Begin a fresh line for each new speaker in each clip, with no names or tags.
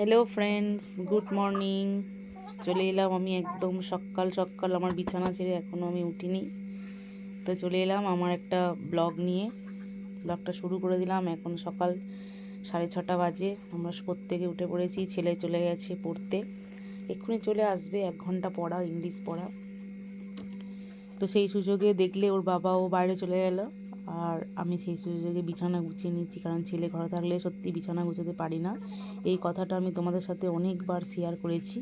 Hello friends, good morning. চলে এলাম আমি একদম সকাল সকাল, আমার বিছানা ছেড়ে এখনও আমি উঠিনি। তো চলে এলাম আমার একটা ব্লগ নিয়ে। ব্লগটা শুরু করে দিলাম। এখন সকাল 6:30 বাজে। আমরা প্রত্যেকে উঠে পড়েছি। ছেলে চলে গেছে পড়তে, এক্ষুনি চলে আসবে, 1 ঘন্টা পড়া, ইংলিশ পড়া। তো সেই সুযোগে দেখলে ওর বাবাও বাইরে চলে গেল, আর আমি সেই সুযোগে বিছানা গুছিয়ে নিচ্ছি, কারণ ছেলে ঘরে থাকলে সত্যি বিছানা গুছোতে পারি না। এই কথাটা আমি তোমাদের সাথে অনেকবার শেয়ার করেছি।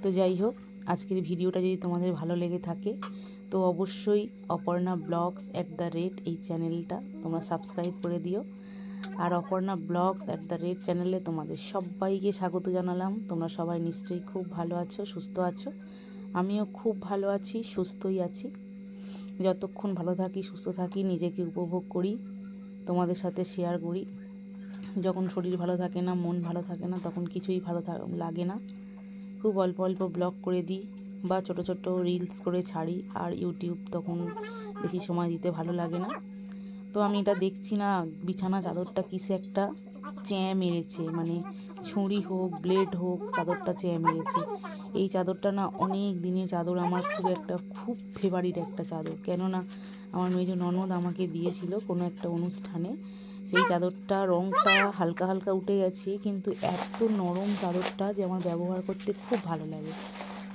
তো যাই হোক, আজকের ভিডিওটা যদি তোমাদের ভালো লেগে থাকে তো অবশ্যই অপর্ণা ব্লগস এই চ্যানেলটা তোমরা সাবস্ক্রাইব করে দিও। আর অপর্ণা ব্লগস চ্যানেলে তোমাদের সবাইকে স্বাগত জানালাম। তোমরা সবাই নিশ্চয়ই খুব ভালো আছো, সুস্থ আছো। আমিও খুব ভালো আছি, সুস্থই আছি। যতক্ষণ ভালো থাকি, সুস্থ থাকি, নিজেকে উপভোগ করি, তোমাদের সাথে শেয়ার করি। যখন শরীর ভালো থাকে না, মন ভালো থাকে না, তখন কিছুই ভালো লাগে না। খুব অল্প অল্প ব্লগ করে দিই বা ছোট ছোট রিলস করে ছাড়ি, আর ইউটিউব তখন বেশি সময় দিতে ভালো লাগে না। তো আমি এটা দেখছি না, বিছানা চাদরটা কিসে একটা চ্যাঁ মেরেছে, মানে ছুরি হোক ব্লেড হোক, চাদরটা চ্যাঁ মেরেছে। এই চাদরটা না অনেক দিনের চাদর, আমার খুব ফেভারিট একটা চাদর। কেননা আমার মেজ ননদ আমাকে দিয়েছিল কোনো একটা অনুষ্ঠানে। সেই চাদরটা রঙটা হালকা হালকা উঠে গেছে, কিন্তু এত নরম চাদরটা যে আমার ব্যবহার করতে খুব ভালো লাগে।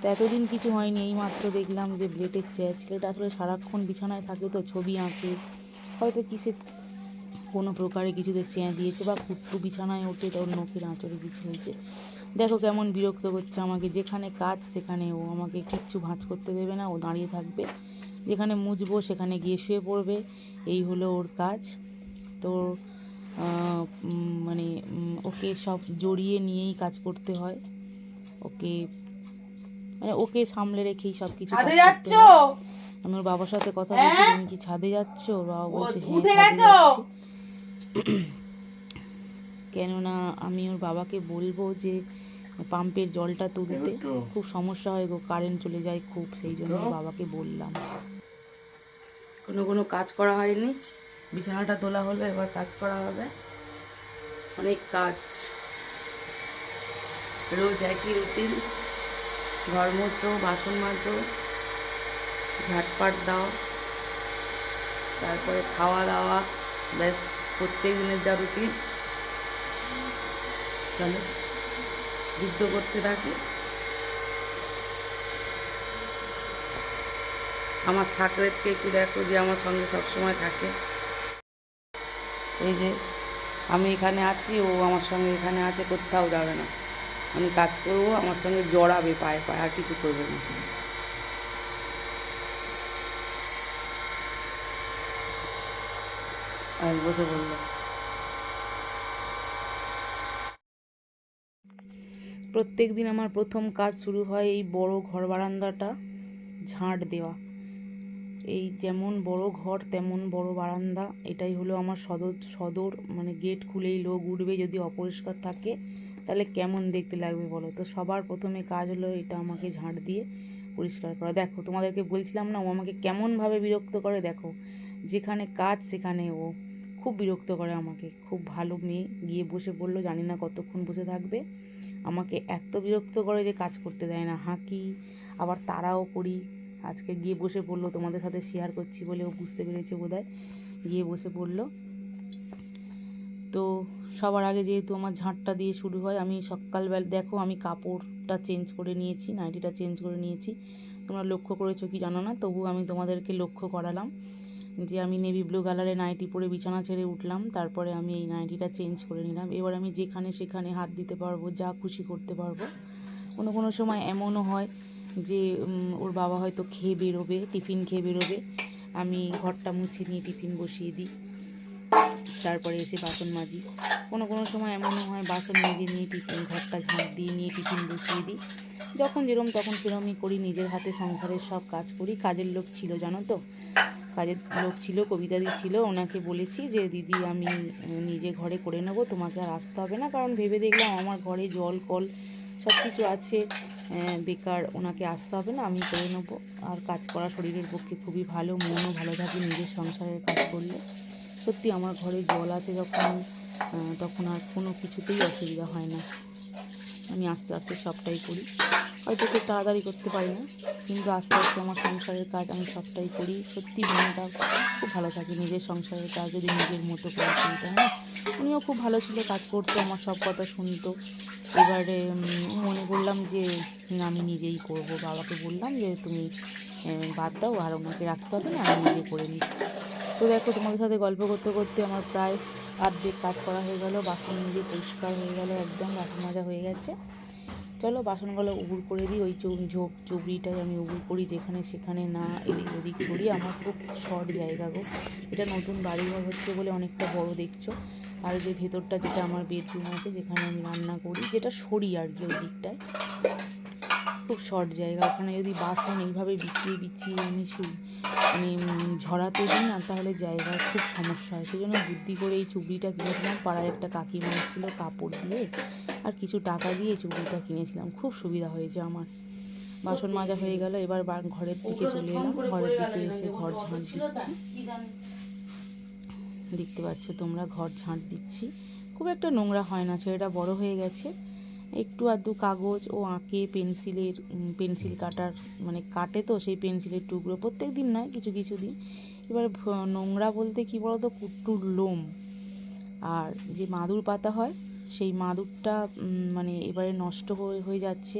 তো এতদিন কিছু হয়নি, এই মাত্র দেখলাম যে ব্লেডের চ্যাঁ। ছেলেটা আসলে সারাক্ষণ বিছানায় থাকে, তো ছবি আঁকে, হয়তো কিসে কোনো প্রকারে কিছুতে চ্যাঁ দিয়েছে, বা কুট্টু বিছানায় ওঠে, তোর নখের আঁচড়ে কিছু হয়েছে। দেখো কেমন বিরক্ত করছে আমাকে। যেখানে কাজ সেখানে ও আমাকে কিচ্ছু ভাঁজ করতে দেবে না, ও দাঁড়িয়ে থাকবে। যেখানে মুছবো সেখানে গিয়ে শুয়ে পড়বে, এই হলো ওর কাজ। তো ওকে সব জড়িয়ে নিয়েই কাজ করতে হয়, ওকে ওকে সামলে রেখেই সব কিছু কাজ করতে হয়। আমি ওর বাবার সাথে কথা বলছি, তুমি কি ছাদে যাচ্ছ? ওর বাবা বলছে হ্যাঁ, ছাদে যাচ্ছি। কেননা আমি ওর বাবাকে বলবো যে পাম্পের জলটা তুলতে, খুব সমস্যা হয় গো, কারেন্ট চলে যায় খুব, সেই জন্য বাবাকে বললাম। কোনো কাজ করা হয়নি, বিছানাটা তোলা হলো, এবার কাজ করা হবে। অনেক কাজ, রোজ একই রুটিন। ঘর মোছো, বাসন মাজো, ঝাটপাট দাও, তারপরে খাওয়া দাওয়া, ব্যাস প্রত্যেক দিনের যা রুটিন। চলো যুদ্ধ করতে থাকি। আমার সাকরেতকে একটু দেখো, যে আমার সঙ্গে সবসময় থাকে। এই যে আমি এখানে আছি, ও আমার সঙ্গে এখানে আছে, কোথাও যাবে না। আমি কাজ করবো, আমার সঙ্গে জড়াবে পায়ে পায়ে, আর কিছু করবে না। আর বসে বললো। প্রত্যেক দিন আমার প্রথম কাজ শুরু হয় এই বড় ঘর বারান্দাটা ঝাঁট দেওয়া। এই যেমন বড় ঘর তেমন বড় বারান্দা, এটাই হলো আমার সদর মানে গেট খুলেই লোক উঠবে, যদি অপরিষ্কার থাকে তাহলে কেমন দেখতে লাগবে বলো। তো সবার প্রথমে কাজ হলো এটা আমাকে ঝাঁট দিয়ে পরিষ্কার করা। দেখো তোমাদেরকে বলছিলাম না, ও আমাকে কেমনভাবে বিরক্ত করে, দেখো যেখানে কাজ সেখানে ও খুব বিরক্ত করে আমাকে। খুব ভালো মেয়ে, গিয়ে বসে পড়লো, জানি না কতক্ষণ বসে থাকবে। আমাকে এত বিরক্ত করে যে কাজ করতে দেয় না, হাঁকি, আবার তাড়াও করি। আজকে গিয়ে বসে পড়লো, তোমাদের সাথে শেয়ার করছি বলে ও বুঝতে পেরেছে বোধহয়, গিয়ে বসে পড়লো। তো সবার আগে যেহেতু আমার ঝাঁটটা দিয়ে শুরু হয়, আমি সকালবেলা দেখো আমি কাপড়টা চেঞ্জ করে নিয়েছি, নাইটিটা চেঞ্জ করে নিয়েছি। তোমরা লক্ষ্য করেছো কি জানো না, তবু আমি তোমাদেরকে লক্ষ্য করালাম যে আমি নেভি ব্লু কালারের নাইটি পরে বিছানা ছেড়ে উঠলাম। তারপরে আমি এই নাইটিটা চেঞ্জ করে নিলাম। এবার আমি যেখানে সেখানে হাত দিতে পারবো, যা খুশি করতে পারবো। কোনো সময় এমনও হয় যে ওর বাবা হয়তো খেয়ে বেরোবে, টিফিন খেয়ে বেরোবে, আমি ঘরটা মুছে নিয়ে টিফিন বসিয়ে দিই, তারপরে এসে বাসন মাজি। কোনো সময় এমনও হয় বাসন মেজে নিয়ে ঘরটা ঝাঁট দিয়ে নিয়ে টিফিন বসিয়ে দিই। যখন যেরম তখন সেরমই করি, নিজের হাতে সংসারের সব কাজ করি। কাজের লোক ছিল জানো তো, কাজের লোক ছিল, কবিতাদি ছিল, ওনাকে বলেছি যে দিদি আমি নিজে ঘরে করে নেবো, তোমাকে আর আসতে হবে না। কারণ ভেবে দেখলাম আমার ঘরে জল কল সব কিছু আছে, বেকার ওনাকে আসতে হবে না, আমি করে নেবো। আর কাজ করা শরীরের পক্ষে খুবই ভালো, মনও ভালো থাকে নিজের সংসারের কাজ করলে। সত্যি আমার ঘরে জল আছে যখন, তখন আর কোনো কিছুতেই অসুবিধা হয় না। আমি আস্তে আস্তে সবটাই করি, হয়তো খুব তাড়াতাড়ি করতে পারি না, কিন্তু আস্তে আস্তে আমার সংসারের কাজ আমি সবটাই করি। সত্যি বোনটা খুব ভালো থাকে, নিজের সংসারের কাজ যদি নিজের মতো করে করি, তাই না? উনিও খুব ভালো ছিল, কাজ করতো, আমার সব কথা শুনতো। এবারে মনে করলাম যে আমি নিজেই করব। বাবাকে বললাম যে তুমি বাদ দাও, আর ওনাকে রাখতে হবে না, আমি নিজে করে নিচ্ছি। তো দেখো, তোমাদের সাথে গল্প করতে করতে আমার প্রায় অর্ধেক কাজ করা হয়ে গেল, বাসন নিজে পরিষ্কার হয়ে গেল, একদম বাসন মাজা হয়ে গেছে। চলো বাসনগুলো উবুর করে দিই। ওই চুবড়িটাই আমি উবুর করি, যেখানে সেখানে না এদিক ওদিক ছড়ি। আমার খুব শর্ট জায়গা গো, এটা নতুন বাড়িঘর হচ্ছে বলে অনেকটা বড় দেখছো। আর যে ভেতরটা, যেটা আমার বেডরুম আছে, যেখানে আমি রান্না করি, যেটা সরি আর কি, ওই দিকটায় খুব শর্ট জায়গা। ওখানে যদি বাসন এইভাবে বিছিয়ে বিছিয়ে আমি মানে ঝরাতে দিই না, তাহলে জায়গার খুব সমস্যা হয়। সেই জন্য বুদ্ধি করে এই চুবড়িটা কিনেছিলাম। পাড়ায় একটা কাকিমা এসেছিলো কাপড় দিয়ে আর কিছু টাকা দিয়ে চুবড়িটা কিনেছিলাম, খুব সুবিধা হয়েছে আমার। বাসন মাজা হয়ে গেল, এবার ঘরের দিকে চলে এলাম। ঘরের দিকে এসে ঘর ঝাঁট দিচ্ছি, দেখতে পাচ্ছ তোমরা, ঘর ঝাঁট দিচ্ছি। খুব একটা নোংরা হয় না, ছেলেটা বড় হয়ে গেছে, একটু আধটু কাগজ ও আঁকে, পেন্সিল কাটার মানে কাটে, তো সেই পেন্সিলের টুকরো প্রত্যেক দিন নয়, কিছু কিছু দিন। এবার নোংরা বলতে কী বলো তো, কুট্টুর লোম আর যে মাদুর পাতা হয়, সেই মাদুরটা মানে এবারে নষ্ট হয়ে যাচ্ছে,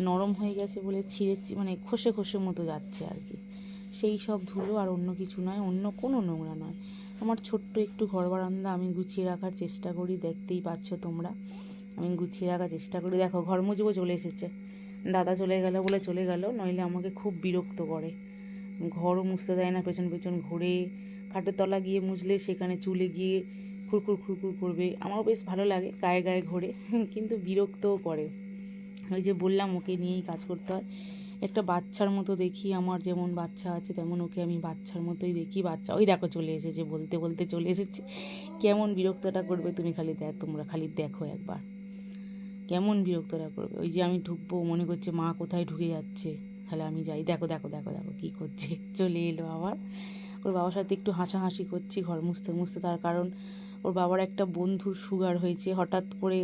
নরম হয়ে গেছে বলে ছিঁড়ে মানে খসে খসে মতো যাচ্ছে আর কি। সেই সব ধুলো, আর অন্য কিছু নয়, অন্য কোনো নোংরা নয়। আমার ছোট্ট একটু ঘর বারান্দা আমি গুছিয়ে রাখার চেষ্টা করি, দেখতেই পাচ্ছ তোমরা, আমি গুছিয়ে রাখার চেষ্টা করি। দেখো, ঘর মুছবো চলে এসেছে, দাদা চলে গেল বলে চলে গেল, নইলে আমাকে খুব বিরক্ত করে, ঘরও মুছতে দেয় না, পেছন পেছন ঘুরে। খাটের তলা গিয়ে মুছলে সেখানে চুলে গিয়ে খুরখুর খুরখুর করবে। আমারও বেশ ভালো লাগে, গায়ে গায়ে ঘোরে, কিন্তু বিরক্তও করে। ওই যে বললাম, ওকে নিয়েই কাজ করতে হয়। একটা বাচ্চার মতো দেখি, আমার যেমন বাচ্চা আছে তেমন ওকে আমি বাচ্চার মতোই দেখি। বাচ্চা ওই দেখো চলে এসেছে, বলতে বলতে চলে এসেছে। কেমন বিরক্তটা করবে তুমি তোমরা খালি দেখো একবার, কেমন বিরক্তটা করবে। ওই যে আমি ঢুকবো, মনে করছে মা কোথায় ঢুকে যাচ্ছে, তাহলে আমি যাই, দেখো দেখো দেখো দেখো কী করছে, চলে এলো আবার। ওর বাবার সাথে একটু হাসাহাসি করছি ঘর মুছতে মুছতে, তার কারণ ওর বাবার একটা বন্ধুর সুগার হয়েছে হঠাৎ করে,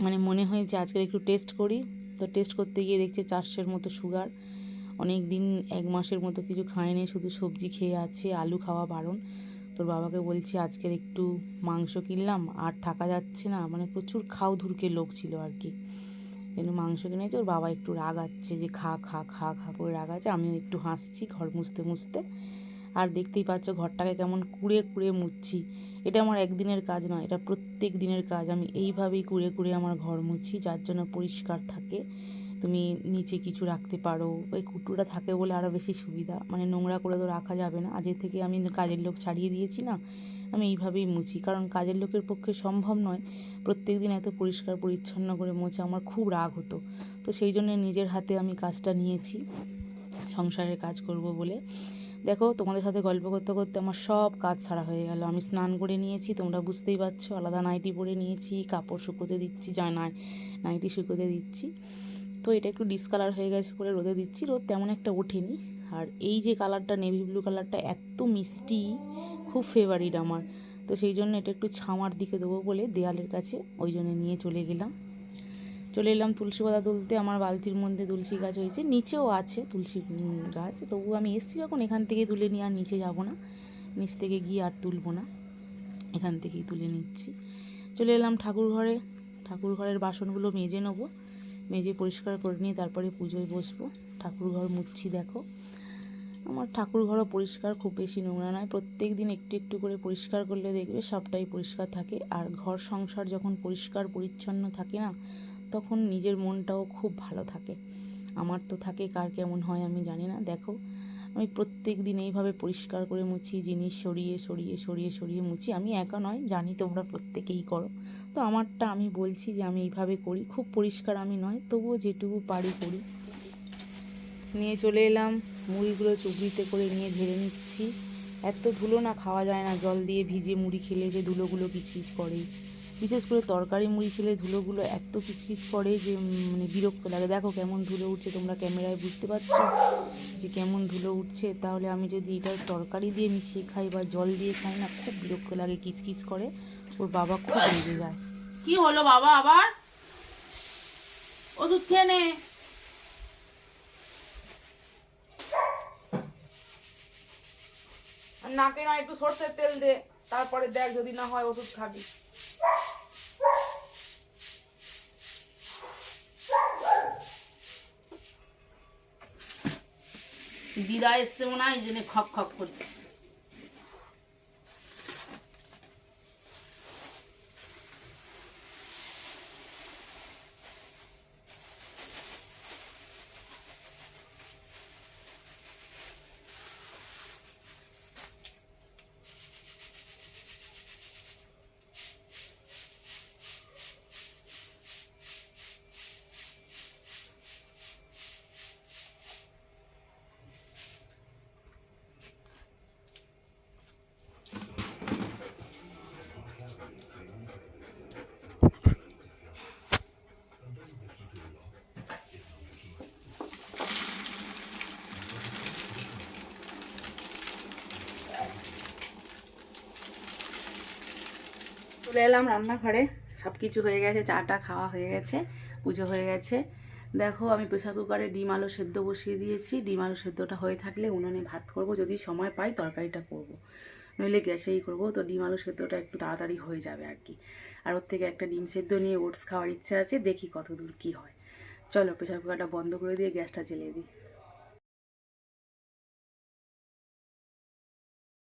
মানে মনে হয়েছে আজকে একটু টেস্ট করি। তো টেস্ট করতে গিয়ে দেখছে 400-এর মতো সুগার। অনেক দিন 1 মাসের মতো কিছু খায়নি, শুধু সবজি খেয়ে আছে, আলু খাওয়া বারণ। তোর বাবাকে বলছি আজকের একটু মাংস কিনলাম, আর থাকা যাচ্ছে না, মানে প্রচুর খাও ধুরকে লোক ছিল আর কি, কিন্তু মাংস কিনেছে। ওর বাবা একটু রাগাচ্ছে যে খা খা খা খা করে রাগাচ্ছে, আমিও একটু হাসছি ঘর মুছতে মুছতে। আর দেখতেই পাচ্ছ ঘরটাকে কেমন কুড়ে কুড়ে মুছছি। এটা আমার একদিনের কাজ নয়, এটা প্রত্যেক দিনের কাজ। আমি এইভাবেই কুড়ে কুড়ে আমার ঘর মুছি, যার জন্য পরিষ্কার থাকে। তুমি নিচে কিছু রাখতে পারো, ওই কুটুটা থাকে বলে আরও বেশি সুবিধা, মানে নোংরা করে তো রাখা যাবে না। আজের থেকে আমি কাজের লোক ছাড়িয়ে দিয়েছি না, আমি এইভাবেই মুছি, কারণ কাজের লোকের পক্ষে সম্ভব নয় প্রত্যেক দিন এত পরিষ্কার পরিচ্ছন্ন করে মোছা। আমার খুব রাগ হতো, তো সেই জন্য নিজের হাতে আমি কাজটা নিয়েছি, সংসারের কাজ করব বলে। দেখো, তোমাদের সাথে গল্প করতে করতে আমার সব কাজ ছাড়া হয়ে গেল। আমি স্নান করে নিয়েছি, তোমরা বুঝতেই পারছো, আলাদা নাইটি পরে নিয়েছি, কাপড় শুকোতে দিচ্ছি, নাইটি শুকোতে দিচ্ছি। তো এটা একটু ডিসকালার হয়ে গেছে বলে রোদে দিচ্ছি, রোদ তেমন একটা ওঠেনি। আর এই যে কালারটা, নেভি ব্লু কালারটা এত মিষ্টি, খুব ফেভারিট আমার, তো সেই জন্য এটা একটু ছামার দিকে দেবো বলে দেয়ালের কাছে ওই জন্য নিয়ে চলে এলাম তুলসী পাতা তুলতে। আমার বালতির মধ্যে তুলসী গাছ হয়েছে, নিচেও আছে তুলসী গাছ, তবু আমি এসেছি যখন এখান থেকে তুলে নিয়ে আর নিচে যাব না, নিচ থেকে গিয়ে আর তুলবো না, এখান থেকেই তুলে নিচ্ছি। চলে এলাম ঠাকুর ঘরের বাসনগুলো মেজে নেবো, মেজে পরিষ্কার করে নিয়ে তারপরে পুজোয় বসবো। ঠাকুর ঘর মুছছি, দেখো আমার ঠাকুর ঘরও পরিষ্কার, খুব বেশি নোংরা নয়, প্রত্যেক দিন একটু একটু করে পরিষ্কার করলে দেখবে সবটাই পরিষ্কার থাকে। আর ঘর সংসার যখন পরিষ্কার পরিচ্ছন্ন থাকে না, তখন নিজের মনটাও খুব ভালো থাকে। আমার তো থাকে, কার কেমন হয় আমি জানি না। দেখো, আমি প্রত্যেক দিন এইভাবে পরিষ্কার করে মুছি, জিনিস সরিয়ে সরিয়ে সরিয়ে সরিয়ে মুছি। আমি একা নয়, জানি তোমরা প্রত্যেকেই করো, তো আমারটা আমি বলছি যে আমি এইভাবে করি। খুব পরিষ্কার আমি নয়, তবুও যেটুকু পারি করি। নিয়ে চলে এলাম, মুড়িগুলো চুবড়িতে করে নিয়ে ঝেড়ে নিচ্ছি। এত ধুলো না, খাওয়া যায় না, জল দিয়ে ভিজে মুড়ি খেলে যে ধুলোগুলো কিচকিচ করে, বিশেষ করে তরকারি মুড়ি খেলে ধুলোগুলো এত কিচকিচ করে যে মানে বিরক্ত লাগে। দেখো কেমন ধুলো উঠছে, তোমরা ক্যামেরায় বুঝতে পারছো যে কেমন ধুলো উঠছে। তাহলে আমি যদি এটা তরকারি দিয়ে মিশিয়ে খাই বা জল দিয়ে খাই না, খুব বিরক্ত লাগে, কিচকিচ করে। ওর বাবা খুব রেগে যায়। কি হলো বাবা আবার? ওষুধ খেয়ে নে। নাকে না একটু সর্ষের তেল দে, তারপরে দেখ যদি না হয় ওষুধ খাবি। দিদা এসছে মনে হয়, এই জন্য খক খক করছে। চলে এলাম রান্নাঘরে, সব কিছু হয়ে গেছে, চাটা খাওয়া হয়ে গেছে, পুজো হয়ে গেছে। দেখো আমি প্রেসার কুকারে ডিম আলু সেদ্ধ বসিয়ে দিয়েছি। ডিম আলু সেদ্ধটা হয়ে থাকলে উনুনে ভাত করব, যদি সময় পাই তরকারিটা করব, নইলে গ্যাসেই করব। তো ডিম আলু সেদ্ধটা একটু তাড়াতাড়ি হয়ে যাবে আর কি। আর ওর থেকে একটা ডিম সেদ্ধ নিয়ে ওটস খাওয়ার ইচ্ছা আছে, দেখি কত দূর কী হয়। চলো প্রেসার কুকারটা বন্ধ করে দিয়ে গ্যাসটা জ্বেলে দিই।